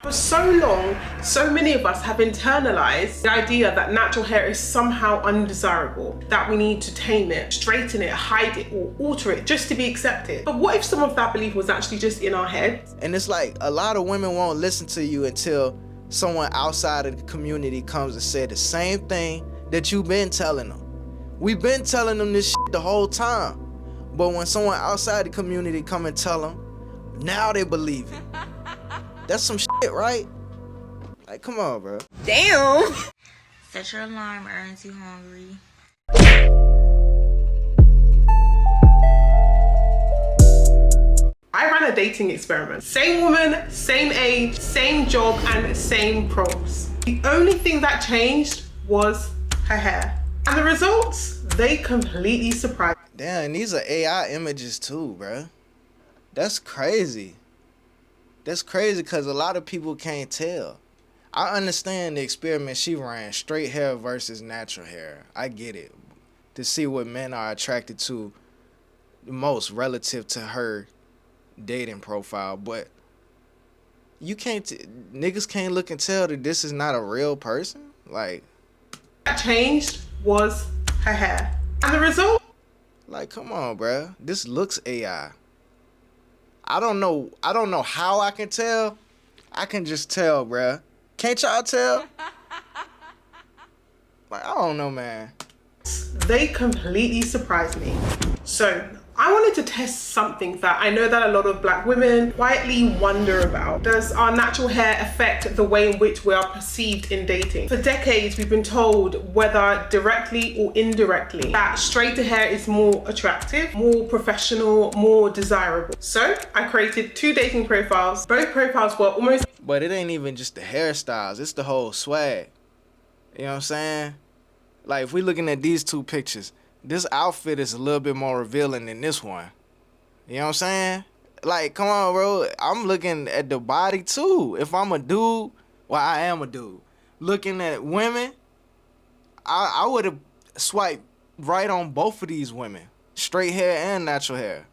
For so long, so many of us have internalized the idea that natural hair is somehow undesirable, that we need to tame it, straighten it, hide it, or alter it just to be accepted. But what if some of that belief was actually just in our heads? And it's like a lot of women won't listen to you until someone outside of the community comes and say the same thing that you've been telling them. We've been telling them this shit the whole time. But when someone outside the community come and tell them, now they believe it. That's some shit, right? Like, come on, bro. Damn. Set your alarm, earns you hungry. I ran a dating experiment. Same woman, same age, same job, and same prompts. The only thing that changed was her hair. And the results, they completely surprised me. Damn, and these are AI images too, bro. That's crazy. That's crazy because a lot of people can't tell. I understand the experiment she ran, straight hair versus natural hair. I get it. To see what men are attracted to the most relative to her dating profile. But you can't, niggas can't look and tell that this is not a real person. Like, That changed was her hair. And the result? Like, come on, bro. This looks AI. I don't know how I can tell. I can just tell, bruh. Can't y'all tell? Like, I don't know, man. They completely surprised me. So I wanted to test something that I know that a lot of black women quietly wonder about. Does our natural hair affect the way in which we are perceived in dating? For decades, we've been told, whether directly or indirectly, that straighter hair is more attractive, more professional, more desirable. So I created 2 dating profiles. Both profiles were almost... But it ain't even just the hairstyles. It's the whole swag. You know what I'm saying? Like, if we looking at these 2 pictures, this outfit is a little bit more revealing than this one. You know what I'm saying? Like, come on, bro. I'm looking at the body, too. If I'm a dude, well, I am a dude. Looking at women, I would have swiped right on both of these women. Straight hair and natural hair.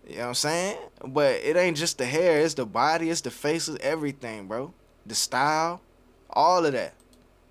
You know what I'm saying? But it ain't just the hair. It's the body. It's the faces. Everything, bro. The style. All of that.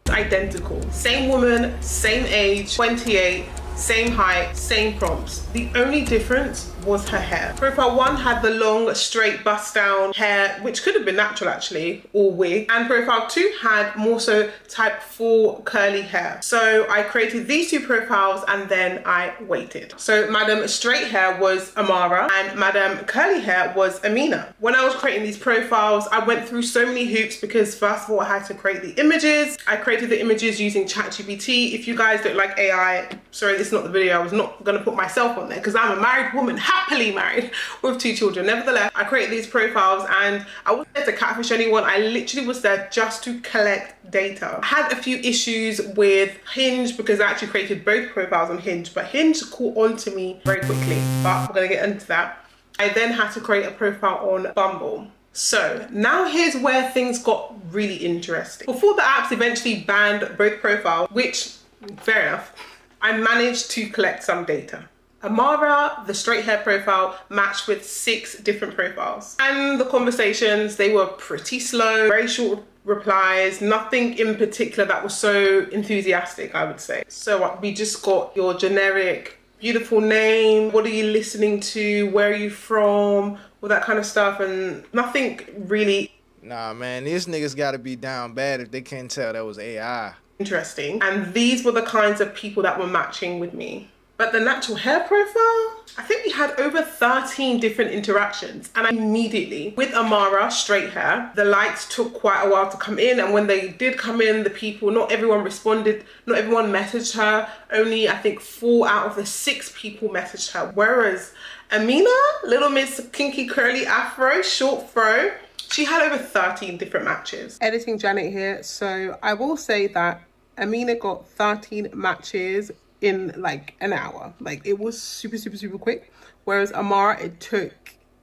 Identical. Same woman, same age, 28, same height, same prompts. The only difference was her hair. Profile 1 had the long, straight, bust down hair, which could have been natural actually, or wig. And profile 2 had more so type 4 curly hair. So I created these 2 profiles and then I waited. So Madam Straight Hair was Amara and Madam Curly Hair was Amina. When I was creating these profiles, I went through so many hoops because first of all, I had to create the images. I created the images using ChatGPT. If you guys don't like AI, sorry, this is not the video. I was not gonna put myself on there because I'm a married woman, happily married with 2 children. Nevertheless, I created these profiles and I wasn't there to catfish anyone. I literally was there just to collect data. I had a few issues with Hinge because I actually created both profiles on Hinge, but Hinge caught on to me very quickly, but we're gonna get into that. I then had to create a profile on Bumble. So now here's where things got really interesting. Before the apps eventually banned both profiles, which, fair enough, I managed to collect some data. Amara, the straight hair profile, matched with 6 different profiles. And the conversations, they were pretty slow, very short replies, nothing in particular that was so enthusiastic, I would say. So we just got your generic, beautiful name, what are you listening to, where are you from, all that kind of stuff, and nothing really... Nah, man, these niggas gotta be down bad if they can't tell that was AI. Interesting. And these were the kinds of people that were matching with me. But the natural hair profile, I think we had over 13 different interactions. And immediately, with Amara, straight hair, the likes took quite a while to come in. And when they did come in, the people, not everyone responded, not everyone messaged her. Only, I think, 4 out of the 6 people messaged her. Whereas Amina, little Miss Kinky Curly Afro, short fro, she had over 13 different matches. Editing Janet here. So I will say that Amina got 13 matches in like an hour. Like, it was super quick. Whereas Amara, it took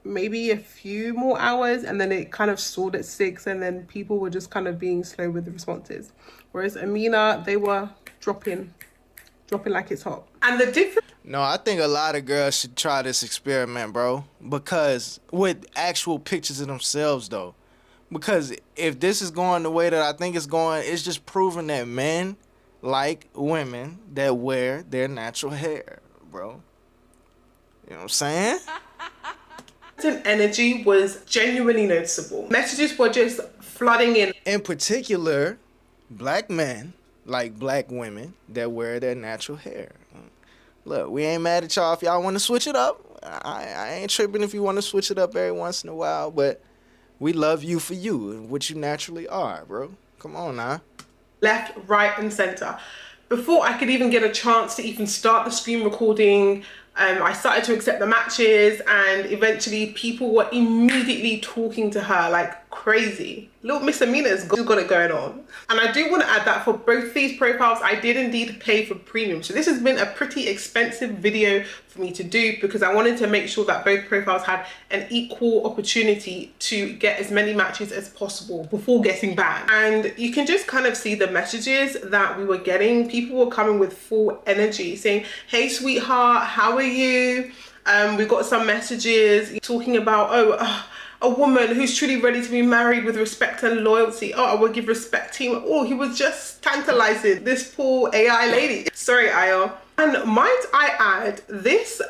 maybe a few more hours and then it kind of stalled at 6 and then people were just kind of being slow with the responses. Whereas Amina, they were dropping like it's hot. And the difference... No, I think a lot of girls should try this experiment, bro. Because with actual pictures of themselves, though. Because if this is going the way that I think it's going, it's just proving that men like women that wear their natural hair, bro. You know what I'm saying? Energy was genuinely noticeable. Messages were just flooding in. In particular, black men like black women that wear their natural hair. Look, we ain't mad at y'all if y'all want to switch it up. I ain't tripping if you want to switch it up every once in a while, but we love you for you and what you naturally are, bro. Come on now. Left, right, and center. Before I could even get a chance to even start the screen recording, I started to accept the matches, and eventually people were immediately talking to her like crazy. Little Miss Amina's got it going on. And I do want to add that for both these profiles, I did indeed pay for premium. So this has been a pretty expensive video for me to do because I wanted to make sure that both profiles had an equal opportunity to get as many matches as possible before getting banned. And you can just kind of see the messages that we were getting. People were coming with full energy saying, hey sweetheart, how are you? We got some messages talking about, a woman who's truly ready to be married with respect and loyalty. Oh, I will give respect to him. Oh, he was just tantalizing this poor AI lady. Sorry, Ayo. And might I add, this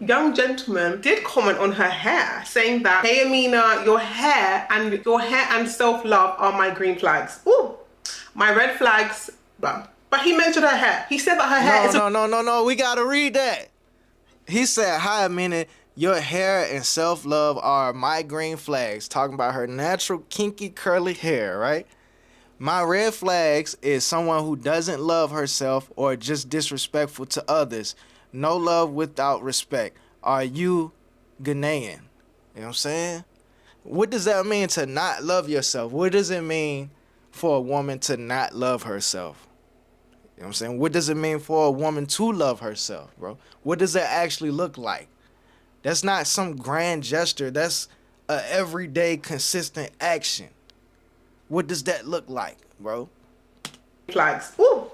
young gentleman did comment on her hair, saying that, hey Amina, your hair and self-love are my green flags. Oh, my red flags. But he mentioned her hair. He said that her hair is No, we gotta read that. He said, hi, Amina. Your hair and self-love are my green flags. Talking about her natural, kinky, curly hair, right? My red flags is someone who doesn't love herself or just disrespectful to others. No love without respect. Are you Ghanaian? You know what I'm saying? What does that mean to not love yourself? What does it mean for a woman to not love herself? You know what I'm saying? What does it mean for a woman to love herself, bro? What does that actually look like? That's not some grand gesture. That's a everyday consistent action. What does that look like, bro? Flags. Ooh,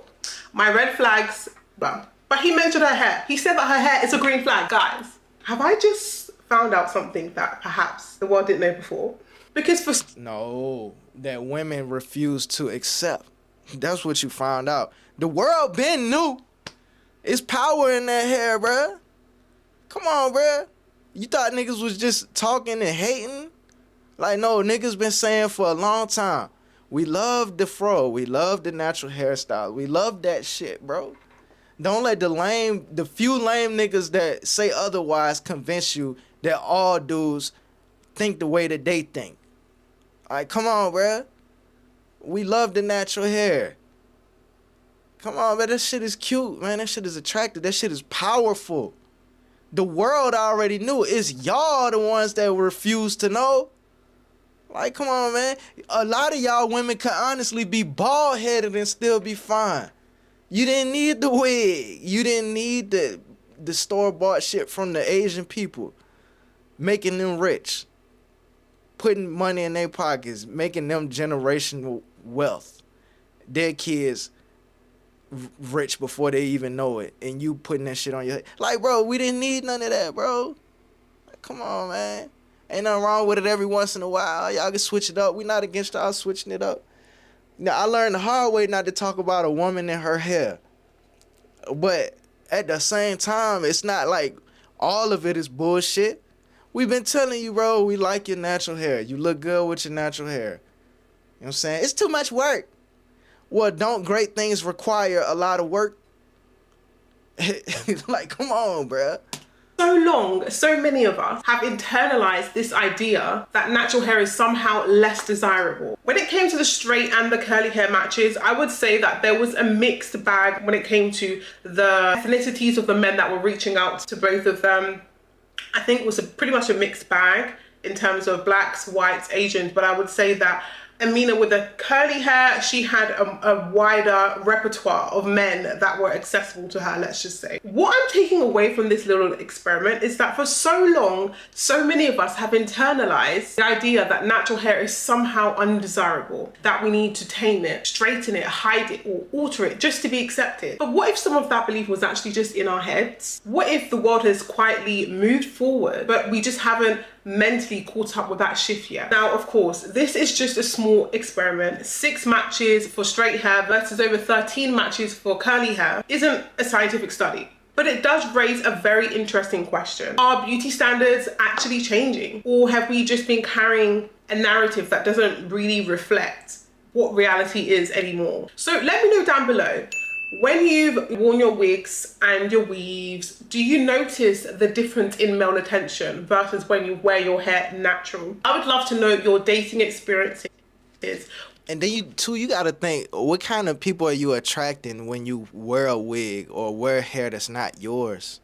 my red flags. But he mentioned her hair. He said that her hair is a green flag. Guys, have I just found out something that perhaps the world didn't know before? Because No, that women refuse to accept. That's what you found out. The world been knew. It's power in that hair, bruh. Come on, bruh. You thought niggas was just talking and hating? Like, no, niggas been saying for a long time, we love the fro, we love the natural hairstyle, we love that shit, bro. Don't let the few lame niggas that say otherwise convince you that all dudes think the way that they think. Like, come on, bruh. We love the natural hair. Come on, man, that shit is cute, man. That shit is attractive. That shit is powerful. The world already knew. It's y'all the ones that refuse to know. Like, come on, man. A lot of y'all women could honestly be bald-headed and still be fine. You didn't need the wig. You didn't need the store-bought shit from the Asian people. Making them rich. Putting money in their pockets. Making them generational wealth. Their kids rich before they even know it, and you putting that shit on your head. Like, bro, we didn't need none of that, bro. Like, come on, man. Ain't nothing wrong with it every once in a while. Y'all can switch it up. We not against y'all switching it up. Now, I learned the hard way not to talk about a woman and her hair. But at the same time, it's not like all of it is bullshit. We've been telling you, bro, we like your natural hair. You look good with your natural hair. You know what I'm saying? It's too much work. Well, don't great things require a lot of work? Like, come on, bruh. So long, so many of us have internalized this idea that natural hair is somehow less desirable. When it came to the straight and the curly hair matches, I would say that there was a mixed bag when it came to the ethnicities of the men that were reaching out to both of them. I think it was pretty much a mixed bag in terms of blacks, whites, Asians, but I would say that Amina with the curly hair, she had a wider repertoire of men that were accessible to her, let's just say. What I'm taking away from this little experiment is that for so long, so many of us have internalized the idea that natural hair is somehow undesirable, that we need to tame it, straighten it, hide it, or alter it just to be accepted. But what if some of that belief was actually just in our heads? What if the world has quietly moved forward, but we just haven't mentally caught up with that shift yet. Now, of course, this is just a small experiment. 6 matches for straight hair versus over 13 matches for curly hair isn't a scientific study. But it does raise a very interesting question. Are beauty standards actually changing? Or have we just been carrying a narrative that doesn't really reflect what reality is anymore? So let me know down below. When you've worn your wigs and your weaves, do you notice the difference in male attention versus when you wear your hair natural? I would love to know your dating experiences. And then you gotta think, what kind of people are you attracting when you wear a wig or wear hair that's not yours,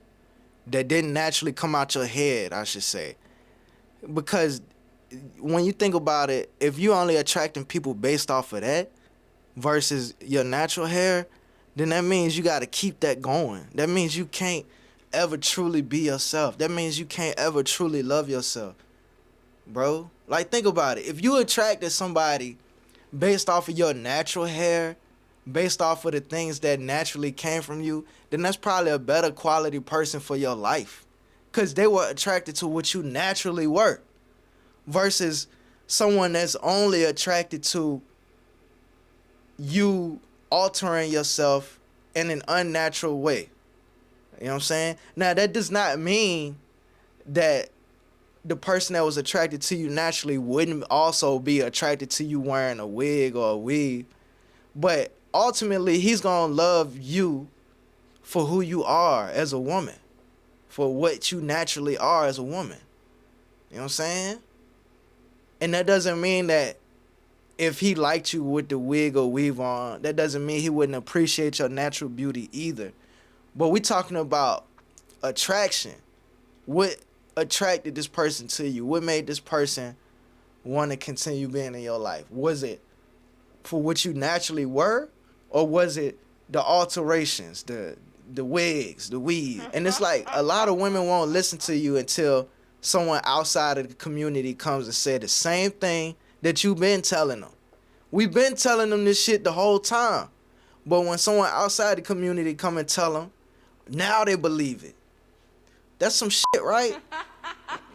that didn't naturally come out your head, I should say. Because when you think about it, if you only attracting people based off of that versus your natural hair, then that means you gotta keep that going. That means you can't ever truly be yourself. That means you can't ever truly love yourself, bro. Like, think about it. If you attracted somebody based off of your natural hair, based off of the things that naturally came from you, then that's probably a better quality person for your life. Because they were attracted to what you naturally were. Versus someone that's only attracted to you altering yourself in an unnatural way. You know what I'm saying? Now, that does not mean that the person that was attracted to you naturally wouldn't also be attracted to you wearing a wig or a weave. But ultimately, he's going to love you for who you are as a woman, for what you naturally are as a woman. You know what I'm saying? And that doesn't mean that if he liked you with the wig or weave on, that doesn't mean he wouldn't appreciate your natural beauty either. But we're talking about attraction. What attracted this person to you? What made this person want to continue being in your life? Was it for what you naturally were? Or was it the alterations, the wigs, the weave? And it's like a lot of women won't listen to you until someone outside of the community comes and say the same thing that you've been telling them. We've been telling them this shit the whole time. But when someone outside the community come and tell them, now they believe it. That's some shit, right?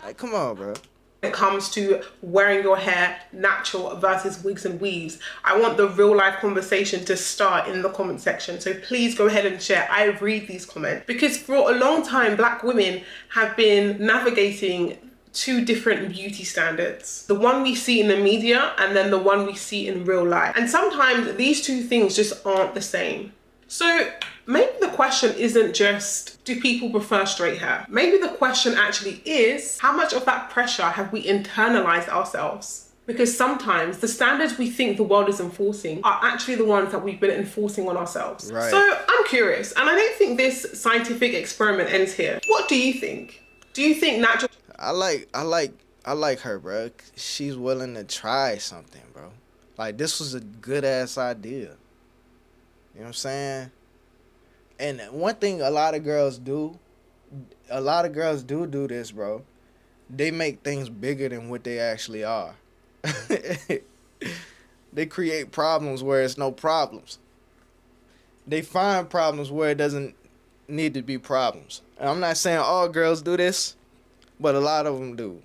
Like, come on, bro. When it comes to wearing your hair natural versus wigs and weaves, I want the real life conversation to start in the comment section. So please go ahead and share. I read these comments because for a long time, Black women have been navigating 2 different beauty standards. The one we see in the media and then the one we see in real life. And sometimes these 2 things just aren't the same. So maybe the question isn't just, do people prefer straight hair? Maybe the question actually is, how much of that pressure have we internalized ourselves? Because sometimes the standards we think the world is enforcing are actually the ones that we've been enforcing on ourselves. Right. So I'm curious, and I don't think this scientific experiment ends here. What do you think? Do you think natural... I like her, bro. She's willing to try something, bro. Like, this was a good ass idea. You know what I'm saying? And one thing a lot of girls do this, bro. They make things bigger than what they actually are. They create problems where it's no problems. They find problems where it doesn't need to be problems. And I'm not saying all girls do this, but a lot of them do.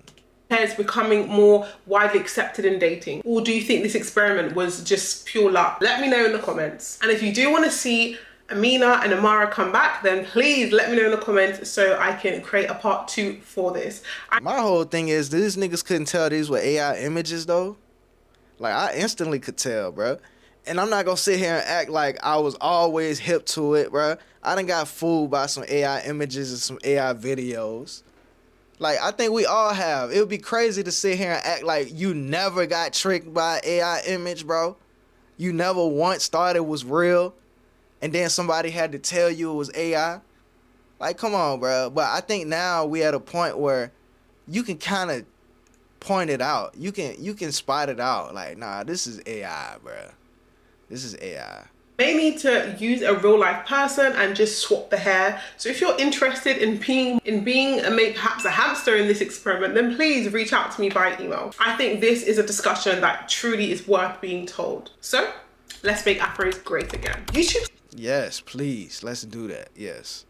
Hair is becoming more widely accepted in dating? Or do you think this experiment was just pure luck? Let me know in the comments. And if you do want to see Amina and Amara come back, then please let me know in the comments so I can create a part 2 for this. My whole thing is, these niggas couldn't tell these were AI images, though. Like, I instantly could tell, bro. And I'm not gonna sit here and act like I was always hip to it, bro. I done got fooled by some AI images and some AI videos. Like, I think we all have. It would be crazy to sit here and act like you never got tricked by an AI image, bro. You never once thought it was real, and then somebody had to tell you it was AI. Like, come on, bro. But I think now we at a point where you can kind of point it out. You can spot it out. Like, nah, this is AI, bro. This is AI. May need to use a real life person and just swap the hair. So if you're interested in being maybe perhaps a hamster in this experiment, then please reach out to me by email. I think this is a discussion that truly is worth being told. So let's make Afros great again. YouTube. Yes, please. Let's do that. Yes.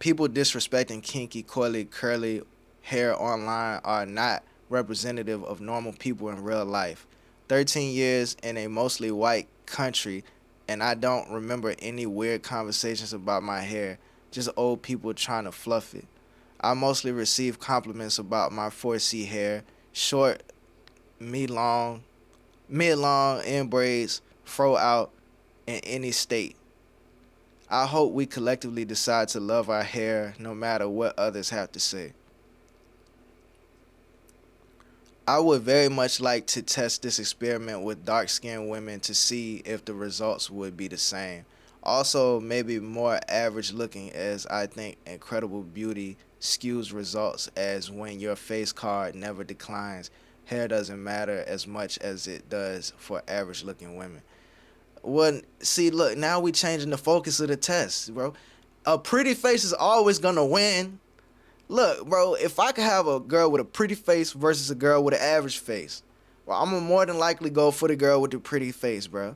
People disrespecting kinky, coily, curly hair online are not representative of normal people in real life. 13 years in a mostly white country, and I don't remember any weird conversations about my hair, just old people trying to fluff it. I mostly receive compliments about my 4C hair, short, mid-long, in braids, fro out, in any state. I hope we collectively decide to love our hair no matter what others have to say. I would very much like to test this experiment with dark-skinned women to see if the results would be the same. Also, maybe more average looking, as I think incredible beauty skews results, as when your face card never declines, hair doesn't matter as much as it does for average looking women. Well, see, look, now we changing the focus of the test, bro. A pretty face is always gonna win. Look, bro, if I could have a girl with a pretty face versus a girl with an average face, well, I'm gonna more than likely go for the girl with the pretty face, bro.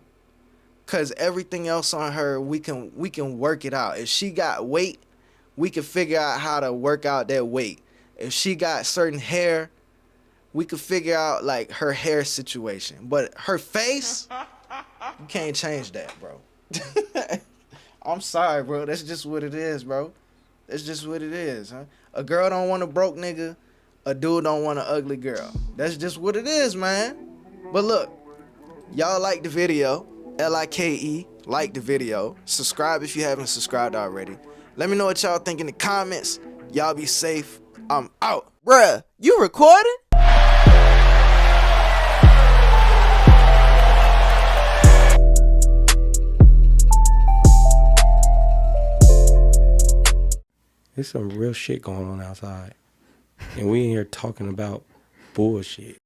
Cause everything else on her, we can work it out. If she got weight, we can figure out how to work out that weight. If she got certain hair, we could figure out like her hair situation. But her face, you can't change that, bro. I'm sorry, bro. That's just what it is, bro. That's just what it is, huh? A girl don't want a broke nigga. A dude don't want an ugly girl. That's just what it is, man. But look, y'all like the video. Like, like the video. Subscribe if you haven't subscribed already. Let me know what y'all think in the comments. Y'all be safe. I'm out. Bruh, you recording? There's some real shit going on outside. And we in here talking about bullshit.